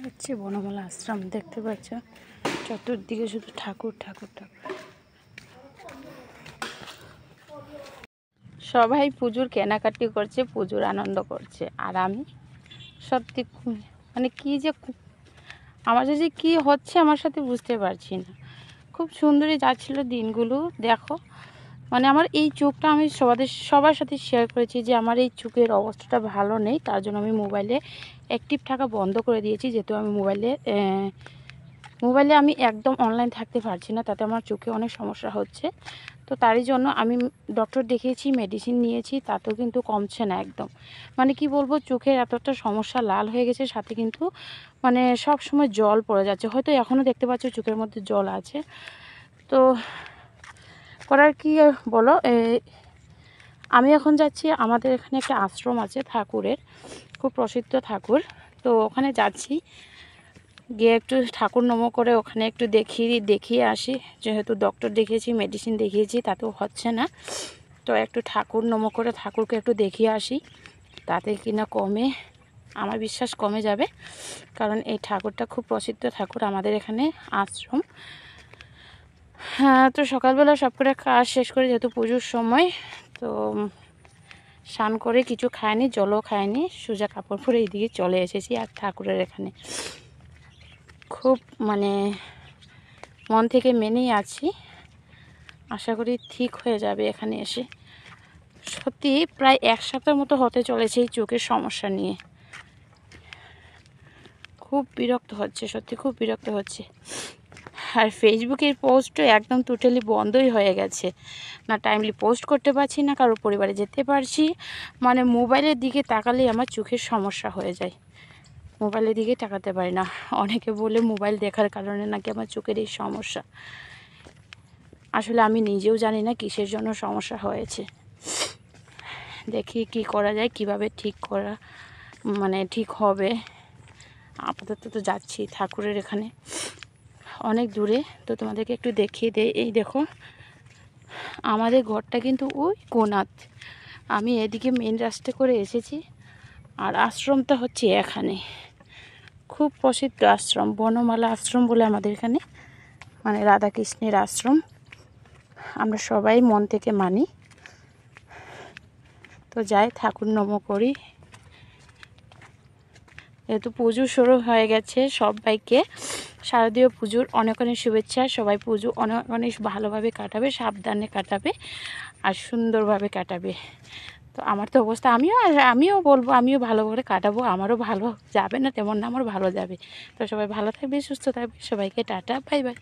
হচ্ছে বনমালা আশ্রম, দেখতে পাচ্ছ চতুর্দিকে শুধু ঠাকুর ঠাকুর ঠাকুর। সবাই পুজোর কেনাকাটি করছে, পুজোর আনন্দ করছে, আর আমি সত্যি মানে কি যে আমার যে কি হচ্ছে আমার সাথে বুঝতে পারছি না। খুব সুন্দরই যাচ্ছিল দিনগুলো। দেখো মানে আমার এই চোখটা আমি সবার সাথে শেয়ার করেছি যে আমার এই চোখের অবস্থাটা ভালো নেই, তার জন্য আমি মোবাইলে অ্যাক্টিভ থাকা বন্ধ করে দিয়েছি। যেহেতু আমি মোবাইলে আমি একদম অনলাইন থাকতে পারছি না, তাতে আমার চোখে অনেক সমস্যা হচ্ছে। তো তারই জন্য আমি ডক্টর দেখিয়েছি, মেডিসিন নিয়েছি, তাতেও কিন্তু কমছে না একদম। মানে কি বলবো, চোখের এতটা সমস্যা, লাল হয়ে গেছে, সাথে কিন্তু মানে সব সময় জল পড়ে যাচ্ছে। হয়তো এখনও দেখতে পাচ্ছ চোখের মধ্যে জল আছে। তো করার কি বলো, আমি এখন যাচ্ছি, আমাদের এখানে একটা আশ্রম আছে ঠাকুরের, খুব প্রসিদ্ধ ঠাকুর। তো ওখানে যাচ্ছি, গিয়ে একটু ঠাকুর নমো করে ওখানে একটু দেখিয়ে আসি। যেহেতু ডক্টর দেখিয়েছি, মেডিসিন দেখিয়েছি, তাতেও হচ্ছে না। তো একটু ঠাকুর নমো করে ঠাকুরকে একটু দেখিয়ে আসি, তাতে কিনা কমে, আমার বিশ্বাস কমে যাবে। কারণ এই ঠাকুরটা খুব প্রসিদ্ধ ঠাকুর আমাদের এখানে আশ্রম। হ্যাঁ, তো সকালবেলা সব করে কাজ শেষ করে, যেহেতু পুজোর সময়, তো স্নান করে কিছু খায়নি, জলও খায়নি, সোজা কাপড় পরে এইদিকে চলে এসেছি। আর ঠাকুরের এখানে খুব মানে মন থেকে মেনেই আছি, আশা করি ঠিক হয়ে যাবে এখানে এসে। সত্যি প্রায় 1 সপ্তাহের মতো হতে চলেছে এই চোখের সমস্যা নিয়ে। খুব বিরক্ত হচ্ছে, সত্যি খুব বিরক্ত হচ্ছে। আর ফেসবুকের পোস্টও একদম টোটালি বন্ধই হয়ে গেছে, না টাইমলি পোস্ট করতে পারছি, না কারোর পরিবারে যেতে পারছি। মানে মোবাইলের দিকে তাকালেই আমার চোখের সমস্যা হয়ে যায়, মোবাইলের দিকে তাকাতে পারি না। অনেকে বলে মোবাইল দেখার কারণে নাকি আমার চোখের এই সমস্যা। আসলে আমি নিজেও জানি না কিসের জন্য সমস্যা হয়েছে। দেখি কি করা যায়, কিভাবে ঠিক করা মানে ঠিক হবে। আপাতত তো যাচ্ছি ঠাকুরের এখানে, অনেক দূরে। তো তোমাদেরকে একটু দেখিয়ে দেই। এই দেখো আমাদের ঘরটা কিন্তু ওই কোনাত, আমি এদিকে মেন রাস্তা করে এসেছি, আর আশ্রমটা হচ্ছে এখানে। খুব প্রসিদ্ধ আশ্রম, বনমালা আশ্রম বলে আমাদের এখানে, মানে রাধাকৃষ্ণের আশ্রম, আমরা সবাই মন থেকে মানি। তো যাই, ঠাকুর নমো করি। যেহেতু পুজো শুরু হয়ে গেছে, সবাইকে শারদীয় পুজোর অনেক অনেক শুভেচ্ছা। সবাই পুজো অনেক অনেক ভালোভাবে কাটাবে, সাবধানে কাটাবে, আর সুন্দরভাবে কাটাবে। তো আমার তো অবস্থা, আমিও বলবো আমিও ভালো করে কাটাবো। আমারও ভালো যাবে না তেমন না, আমার ভালো যাবে। তো সবাই ভালো থাকবে, সুস্থ থাকবে, সবাইকে টাটা, বাই বাই।